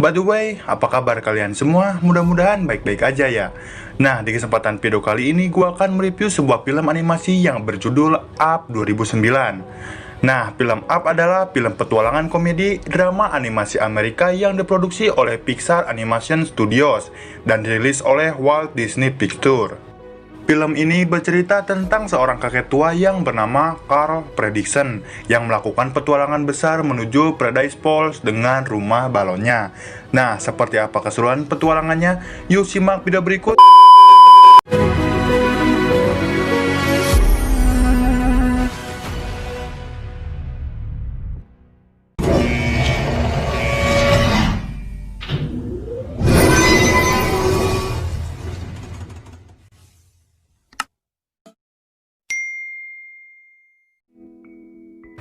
By the way, apa kabar kalian semua? Mudah-mudahan baik-baik aja ya. Nah, di kesempatan video kali ini gue akan mereview sebuah film animasi yang berjudul Up 2009. Nah, film Up adalah film petualangan komedi drama animasi Amerika yang diproduksi oleh Pixar Animation Studios dan dirilis oleh Walt Disney Pictures. Film ini bercerita tentang seorang kakek tua yang bernama Carl Fredricksen yang melakukan petualangan besar menuju Paradise Falls dengan rumah balonnya. Nah, seperti apa keseruan petualangannya? Yuk simak video berikut.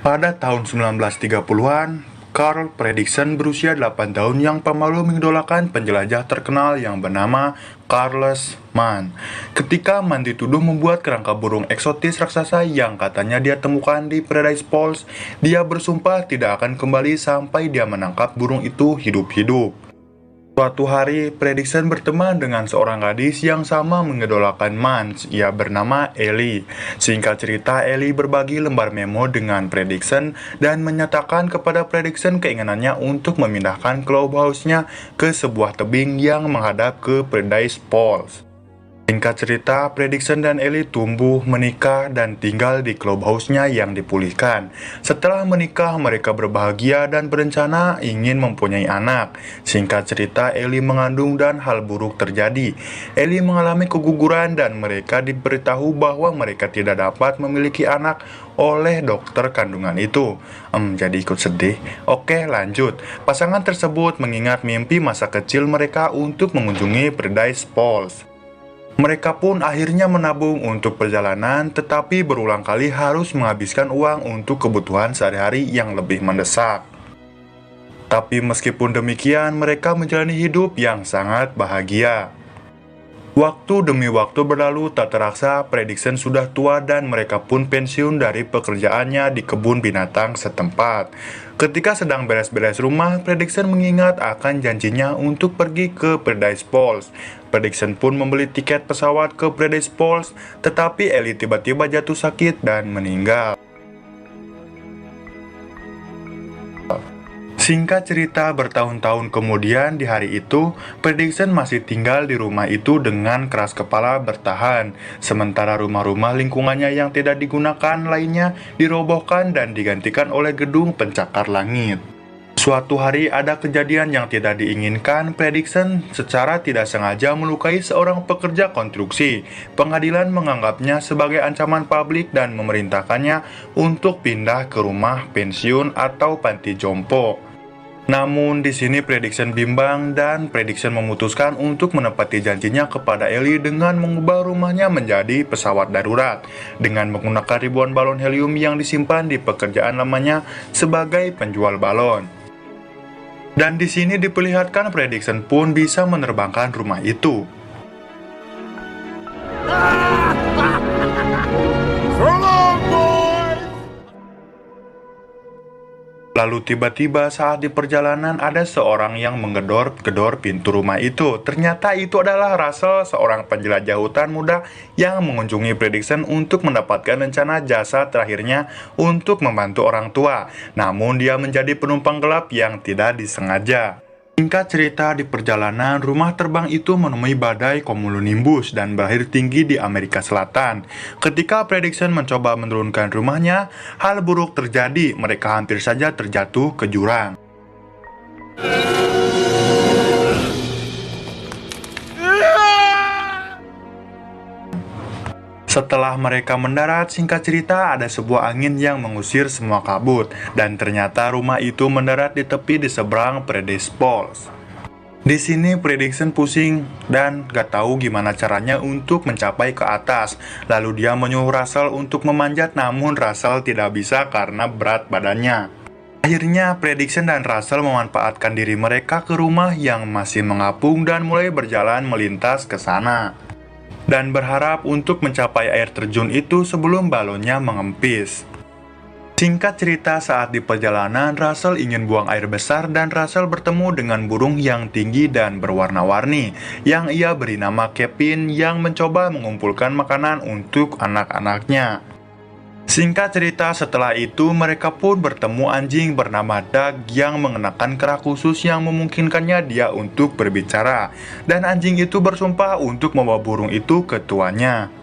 Pada tahun 1930-an, Carl Fredricksen berusia 8 tahun yang pemalu mengidolakan penjelajah terkenal yang bernama Charles Mann. Ketika Mann dituduh membuat kerangka burung eksotis raksasa yang katanya dia temukan di Paradise Falls, dia bersumpah tidak akan kembali sampai dia menangkap burung itu hidup-hidup. Suatu hari, Fredricksen berteman dengan seorang gadis yang sama mengidolakan Mann. Ia bernama Ellie. Singkat cerita, Ellie berbagi lembar memo dengan Fredricksen dan menyatakan kepada Fredricksen keinginannya untuk memindahkan clubhouse-nya ke sebuah tebing yang menghadap ke Paradise Falls. Singkat cerita, Fredricksen dan Ellie tumbuh, menikah, dan tinggal di clubhouse-nya yang dipulihkan. Setelah menikah, mereka berbahagia dan berencana ingin mempunyai anak. Singkat cerita, Ellie mengandung dan hal buruk terjadi. Ellie mengalami keguguran dan mereka diberitahu bahwa mereka tidak dapat memiliki anak oleh dokter kandungan itu. Jadi ikut sedih. Oke, lanjut. Pasangan tersebut mengingat mimpi masa kecil mereka untuk mengunjungi Paradise Falls. Mereka pun akhirnya menabung untuk perjalanan, tetapi berulang kali harus menghabiskan uang untuk kebutuhan sehari-hari yang lebih mendesak. Tapi meskipun demikian, mereka menjalani hidup yang sangat bahagia. Waktu demi waktu berlalu tak terasa, Fredricksen sudah tua dan mereka pun pensiun dari pekerjaannya di kebun binatang setempat. Ketika sedang beres-beres rumah, Fredricksen mengingat akan janjinya untuk pergi ke Paradise Falls. Fredricksen pun membeli tiket pesawat ke Paradise Falls, tetapi Ellie tiba-tiba jatuh sakit dan meninggal. Singkat cerita, bertahun-tahun kemudian di hari itu, Fredricksen masih tinggal di rumah itu dengan keras kepala bertahan, sementara rumah-rumah lingkungannya yang tidak digunakan lainnya dirobohkan dan digantikan oleh gedung pencakar langit. Suatu hari ada kejadian yang tidak diinginkan. Fredricksen secara tidak sengaja melukai seorang pekerja konstruksi. Pengadilan menganggapnya sebagai ancaman publik dan memerintahkannya untuk pindah ke rumah pensiun atau panti jompo. Namun di sini Fredricksen bimbang dan Fredricksen memutuskan untuk menepati janjinya kepada Ellie dengan mengubah rumahnya menjadi pesawat darurat dengan menggunakan ribuan balon helium yang disimpan di pekerjaan lamanya sebagai penjual balon. Dan di sini diperlihatkan Fredricksen pun bisa menerbangkan rumah itu. Lalu tiba-tiba saat di perjalanan ada seorang yang menggedor-gedor pintu rumah itu. Ternyata itu adalah Russell, seorang penjelajah hutan muda yang mengunjungi Fredricksen untuk mendapatkan rencana jasa terakhirnya untuk membantu orang tua. Namun dia menjadi penumpang gelap yang tidak disengaja. Singkat cerita, di perjalanan, rumah terbang itu menemui badai cumulonimbus dan berakhir tinggi di Amerika Selatan. Ketika Fredricksen mencoba menurunkan rumahnya, hal buruk terjadi. Mereka hampir saja terjatuh ke jurang. Setelah mereka mendarat, singkat cerita ada sebuah angin yang mengusir semua kabut, dan ternyata rumah itu mendarat di tepi di seberang Paradise Falls. Di sini Fredricksen pusing dan gak tahu gimana caranya untuk mencapai ke atas. Lalu dia menyuruh Russell untuk memanjat, namun Russell tidak bisa karena berat badannya. Akhirnya Fredricksen dan Russell memanfaatkan diri mereka ke rumah yang masih mengapung dan mulai berjalan melintas ke sana. Dan berharap untuk mencapai air terjun itu sebelum balonnya mengempis. Singkat cerita, saat di perjalanan, Russell ingin buang air besar dan Russell bertemu dengan burung yang tinggi dan berwarna-warni yang ia beri nama Kevin yang mencoba mengumpulkan makanan untuk anak-anaknya. Singkat cerita, setelah itu mereka pun bertemu anjing bernama Doug yang mengenakan kera khusus yang memungkinkannya dia untuk berbicara, dan anjing itu bersumpah untuk membawa burung itu ke tuannya.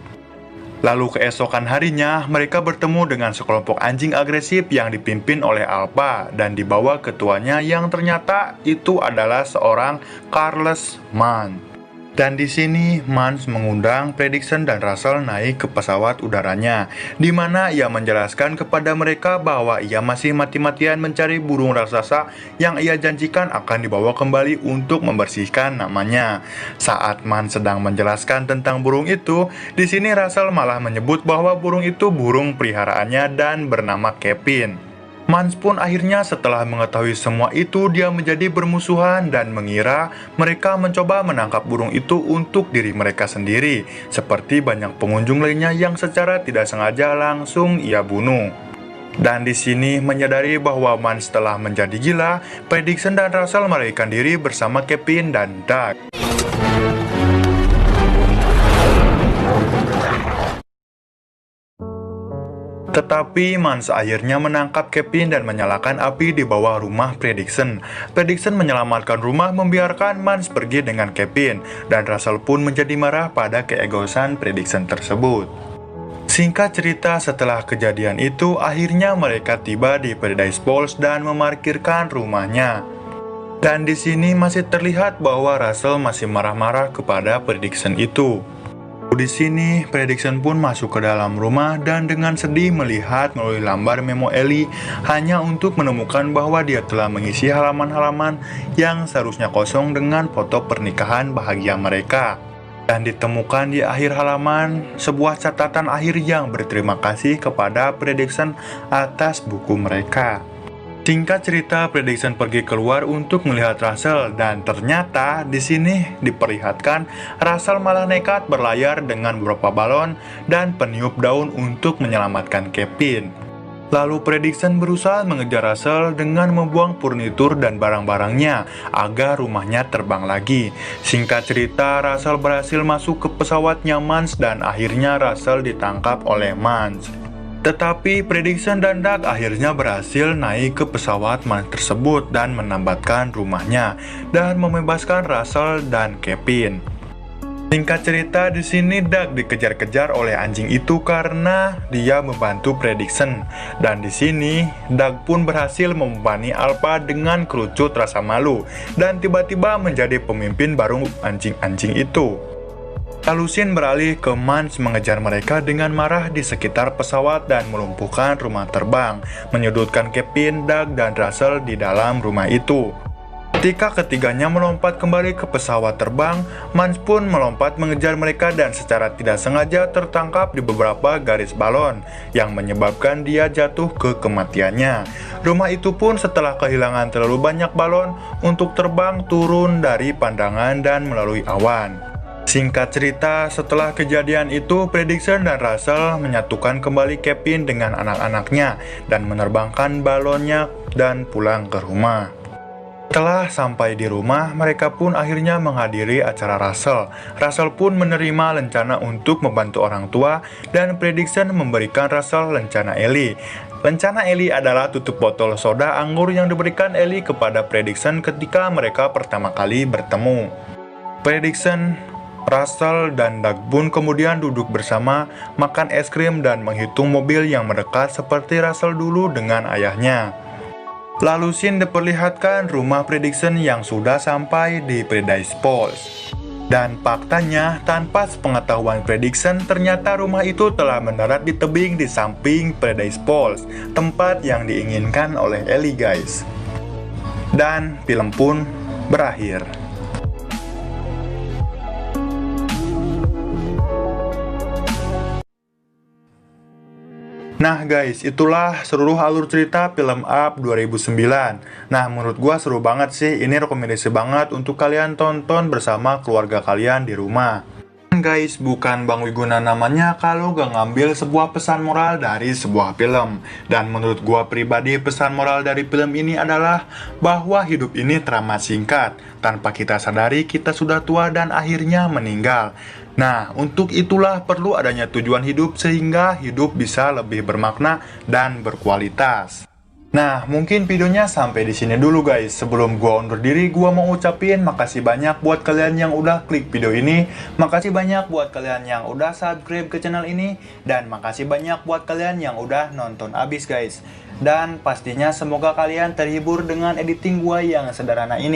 Lalu keesokan harinya, mereka bertemu dengan sekelompok anjing agresif yang dipimpin oleh Alpha dan dibawa ke tuannya yang ternyata itu adalah seorang Carlos Mann. Dan di sini Mans mengundang Fredricksen dan Russell naik ke pesawat udaranya, di mana ia menjelaskan kepada mereka bahwa ia masih mati-matian mencari burung raksasa yang ia janjikan akan dibawa kembali untuk membersihkan namanya. Saat Mans sedang menjelaskan tentang burung itu, di sini Russell malah menyebut bahwa burung itu burung peliharaannya dan bernama Kevin. Mans pun akhirnya setelah mengetahui semua itu, dia menjadi bermusuhan dan mengira mereka mencoba menangkap burung itu untuk diri mereka sendiri, seperti banyak pengunjung lainnya yang secara tidak sengaja langsung ia bunuh. Dan di sini menyadari bahwa Mans telah menjadi gila, Fredricksen dan Russell melarikan diri bersama Kevin dan Doug. Tetapi Mans akhirnya menangkap Kevin dan menyalakan api di bawah rumah Fredricksen. Fredricksen menyelamatkan rumah membiarkan Mans pergi dengan Kevin, dan Russell pun menjadi marah pada keegoisan Fredricksen tersebut. Singkat cerita, setelah kejadian itu, akhirnya mereka tiba di Paradise Falls dan memarkirkan rumahnya. Dan di sini masih terlihat bahwa Russell masih marah-marah kepada Fredricksen itu. Di sini, Fredricksen pun masuk ke dalam rumah dan dengan sedih melihat melalui lambar memo Ellie hanya untuk menemukan bahwa dia telah mengisi halaman-halaman yang seharusnya kosong dengan foto pernikahan bahagia mereka. Dan ditemukan di akhir halaman sebuah catatan akhir yang berterima kasih kepada Fredricksen atas buku mereka. Singkat cerita, Fredricksen pergi keluar untuk melihat Russell dan ternyata di sini diperlihatkan Russell malah nekat berlayar dengan beberapa balon dan peniup daun untuk menyelamatkan Kevin. Lalu Fredricksen berusaha mengejar Russell dengan membuang furnitur dan barang-barangnya agar rumahnya terbang lagi. Singkat cerita, Russell berhasil masuk ke pesawatnya Mans dan akhirnya Russell ditangkap oleh Mans. Tetapi Fredricksen dan Doug akhirnya berhasil naik ke pesawat Mans tersebut dan menambatkan rumahnya dan membebaskan Russell dan Kevin. Singkat cerita, di sini Doug dikejar-kejar oleh anjing itu karena dia membantu Fredricksen, dan di sini Doug pun berhasil membebani Alpha dengan kerucut rasa malu dan tiba-tiba menjadi pemimpin baru anjing-anjing itu. Lalu Sin beralih ke Mans mengejar mereka dengan marah di sekitar pesawat dan melumpuhkan rumah terbang, menyudutkan Kevin, Doug, dan Russell di dalam rumah itu. Ketika ketiganya melompat kembali ke pesawat terbang, Mans pun melompat mengejar mereka dan secara tidak sengaja tertangkap di beberapa garis balon, yang menyebabkan dia jatuh ke kematiannya. Rumah itu pun setelah kehilangan terlalu banyak balon untuk terbang turun dari pandangan dan melalui awan. Singkat cerita, setelah kejadian itu, Fredricksen dan Russell menyatukan kembali Kevin dengan anak-anaknya dan menerbangkan balonnya dan pulang ke rumah. Setelah sampai di rumah, mereka pun akhirnya menghadiri acara Russell. Russell pun menerima lencana untuk membantu orang tua dan Fredricksen memberikan Russell lencana Ellie. Lencana Ellie adalah tutup botol soda anggur yang diberikan Ellie kepada Fredricksen ketika mereka pertama kali bertemu. Fredricksen, Russell, dan Doug pun kemudian duduk bersama, makan es krim dan menghitung mobil yang mendekat seperti Russell dulu dengan ayahnya. Lalu Sin diperlihatkan rumah Fredricksen yang sudah sampai di Paradise Falls. Dan faktanya, tanpa sepengetahuan Fredricksen, ternyata rumah itu telah mendarat di tebing di samping Paradise Falls, tempat yang diinginkan oleh Ellie, guys. Dan film pun berakhir. Nah guys, itulah seluruh alur cerita film Up 2009. Nah, menurut gua seru banget sih. Ini rekomendasi banget untuk kalian tonton bersama keluarga kalian di rumah. guys, bukan Bang Wiguna namanya kalau gak ngambil sebuah pesan moral dari sebuah film. Dan menurut gua pribadi, pesan moral dari film ini adalah bahwa hidup ini teramat singkat. Tanpa kita sadari, kita sudah tua dan akhirnya meninggal. Nah, untuk itulah perlu adanya tujuan hidup sehingga hidup bisa lebih bermakna dan berkualitas. Nah, mungkin videonya sampai di sini dulu guys. Sebelum gua undur diri, gua mau ucapin makasih banyak buat kalian yang udah klik video ini. Makasih banyak buat kalian yang udah subscribe ke channel ini. Dan makasih banyak buat kalian yang udah nonton abis guys. Dan pastinya semoga kalian terhibur dengan editing gua yang sederhana ini.